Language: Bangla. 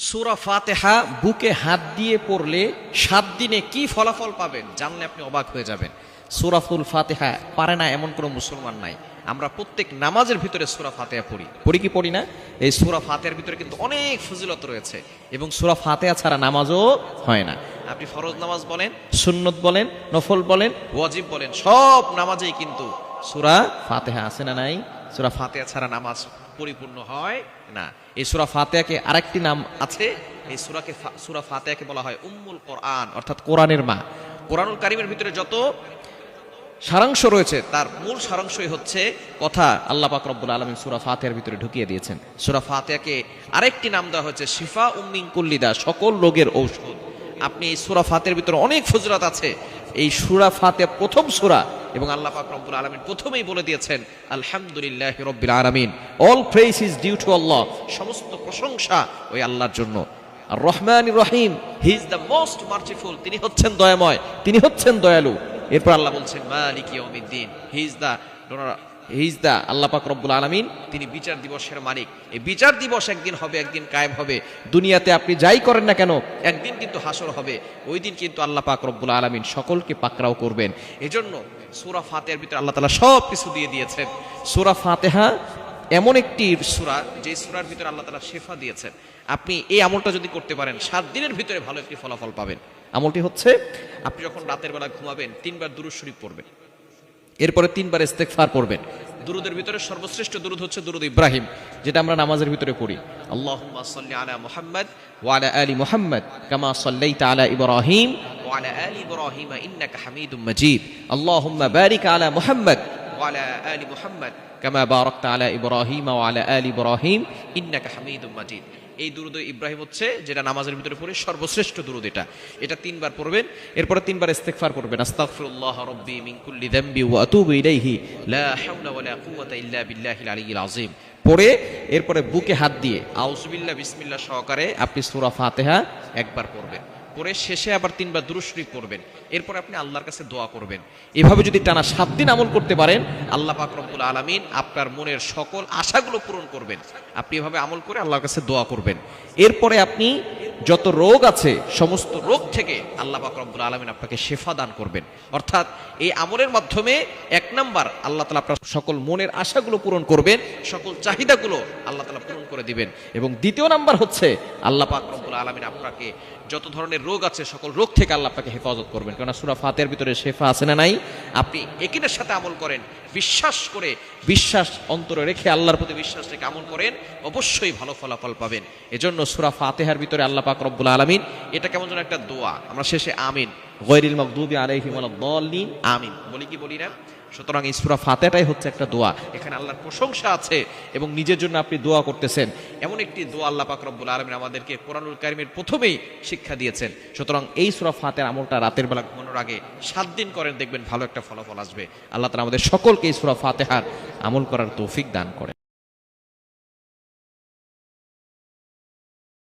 সূরা ফাতিহা বুকে হাত দিয়ে পড়লে 7 দিনে কি ফলাফল পাবেন জানলে আপনি অবাক হয়ে যাবেন। সূরাতুল ফাতিহা পারে না এমন কোনো মুসলমান নাই। আমরা প্রত্যেক নামাজের ভিতরে সূরা ফাতিহা পড়ি কি পড়ি না? এই সূরা ফাতিহার ভিতরে কিন্তু অনেক ফজিলত রয়েছে এবং সূরা ফাতিহা ছাড়া নামাজও হয় না। আপনি ফরজ নামাজ বলেন, সুন্নত বলেন, নফল বলেন, ওয়াজিব বলেন, সব নামাজেই কিন্তু সূরা ফাতিহা আছে না নাই? সূরা ফাতিহা ছাড়া নামাজ পরিপূর্ণ হয় না। এই সূরা ফাতিহাকে আরেকটি নাম আছে, এই সূরা ফাতিহাকে বলা হয় উম্মুল কোরআন, অর্থাৎ কোরআনের মা। কোরআনুল কারীমের ভিতরে যত সারাংশ রয়েছে তার মূল সারাংশই হচ্ছে কথা আল্লাহ পাক রব্বুল আলামিন সূরা ফাতিহার ভিতরে ঢুকিয়ে দিয়েছেন। সূরা ফাতিহাকে আরেকটি নাম দেওয়া হয়েছে শিফা মিন কুল্লি দা, সকল রোগের ঔষধ। আপনি এই সূরা ফাতিহার ভিতরে অনেক ফজিলত আছে। এই সূরা ফাতিহা প্রথম সূরা এবং আল্লাহ পাক রব্বুল আলামিন প্রথমেই বলে দিয়েছেন আলহামদুলিল্লাহি রাব্বিল আলামিন, all praise is due to Allah, সমস্ত প্রশংসা ওই আল্লাহর জন্য। আর রহমানির রহিম, he is the most merciful, তিনি হচ্ছেন দয়াময়, তিনি হচ্ছেন দয়ালু। এরপর আল্লাহ বলছেন মালিক ইয়াউমিদ্দিন, হি ইজ দ্য আল্লাহ পাক রব্বুল আলামিন, তিনি বিচার দিবসের মালিক। এই বিচার দিবস একদিন হবে, একদিন কায়েম হবে। দুনিয়াতে আপনি যাই করেন না কেন একদিন কিন্তু হাসর হবে, ওই দিন কিন্তু আল্লাহ পাক রব্বুল আলামিন সকলকে পাকড়াও করবেন। এজন্য সূরা ফাতিহার ভিতরে আল্লাহ তাআলা সব কিছু দিয়ে দিয়েছেন। সূরা ফাতিহা এমন একটি সূরা যে সূরার ভিতরে আল্লাহ তাআলা শিফা দিয়েছেন। আপনি এই আমলটা যদি করতে পারেন 7 দিনের ভিতরে ভালো একটি ফলাফল পাবেন। আমলটি হচ্ছে আপনি যখন রাতের বেলা ঘুমাবেন 3 বার দুরূদ শরীফ পড়বেন, এরপরে 3 বার ইস্তেগফার পড়বেন। দুরূদের ভিতরে সর্বশ্রেষ্ঠ দুরূদ হচ্ছে দুরূদ ইব্রাহিম, যেটা আমরা নামাজের ভিতরে পড়ি। আল্লাহুম্মা সাল্লি আলা মুহাম্মাদ ওয়া আলা আলি মুহাম্মাদ কামা সাল্লাইতা আলা ইব্রাহিম ওয়া আলা আলি ইব্রাহিম ইন্নাকা হামিদুম মাজিদ। আল্লাহুম্মা বারিক আলা মুহাম্মাদ ওয়া আলা আলি মুহাম্মাদ কামা বারাকতা আলা ইব্রাহিম ওয়া আলা আলি ইব্রাহিম ইন্নাকা হামিদুম মাজিদ। এই দুরূদ ইব্রাহিম হচ্ছে যেটা নামাজের ভিতরে পড়ে সর্বশ্রেষ্ঠ দুরূদ। এটা 3 বার পড়বেন, এরপরে 3 বার ইস্তেগফার পড়বেন। আস্তাগফিরুল্লাহ রাব্বি মিন কুল্লি যামবি ওয়া আতুবু ইলাইহি লা হাওলা ওয়ালা কুওয়াতা ইল্লা বিল্লাহিল আলিয়্যিল আযীম পড়ে এরপরে বুকে হাত দিয়ে আউযুবিল্লাহ বিসমিল্লাহ সহকারে আপনি সূরা ফাতিহা একবার পড়বেন, পরে শেষে আবার 3 বার দুরূদ শরীফ পড়বেন। এরপর আপনি আল্লাহর কাছে দোয়া করবেন। এভাবে যদি টানা 7 দিন আমল করতে পারেন আল্লাহ পাক রব্বুল আলামিন আপনার মনের সকল আশাগুলো পূরণ করবেন। আপনি এভাবে আমল করে আল্লাহর কাছে দোয়া করবেন। এরপরে আপনি যত রোগ আছে সমস্ত রোগ থেকে আল্লাহ পাক রব্বুল আলামিন আপনাকে শিফা দান করবেন। অর্থাৎ এই আমলের মাধ্যমে 1 নাম্বার আল্লাহ তাআলা আপনার সকল মনের আশাগুলো পূরণ করবেন, সকল চাহিদাগুলো আল্লাহ তাআলা পূরণ করে দিবেন। এবং দ্বিতীয় নাম্বার হচ্ছে আল্লাহ পাক রব্বুল আলামিন আপনাকে যত ধরনের রোগ আছে সকল রোগ থেকে আল্লাহ আপনাকে হেফাজত করবেন। কারণ সূরা ফাতিহার ভিতরে শিফা আছে না নাই? আপনি একিনের সাথে আমল করেন, বিশ্বাস করে, বিশ্বাস অন্তরে রেখে আল্লাহর প্রতি বিশ্বাস রেখে আমল করেন, অবশ্যই ভালো ফলাফল পাবেন। এজন্য সূরা ফাতিহার ভিতরে আল্লাহ পাক রব্বুল আলামিন, এটা কেমন যেন একটা দোয়া, আমরা শেষে আমিন গায়রিল মাগদুবি আলাইহিম ওয়ালাদ-দাল্লিন আমিন বলি না? সুতরাং এই সূরা ফাতিহাটাই হচ্ছে একটা দোয়া। এখানে আল্লাহর প্রশংসা আছে এবং নিজের জন্য আপনি দোয়া করতেছেন, এমন একটি দোয়া আল্লাহ পাক রব্বুল আলামিন আমাদেরকে কোরআনুল কারীমের প্রথমেই শিক্ষা দিয়েছেন। সুতরাং এই সূরা ফাতিহার আমলটা রাতের বেলা ঘুমানোর আগে 7 দিন করেন, দেখবেন ভালো একটা ফলাফল আসবে। আল্লাহ তাআলা আমাদের সকলকে এই সূরা ফাতিহার আমল করার তৌফিক দান করেন।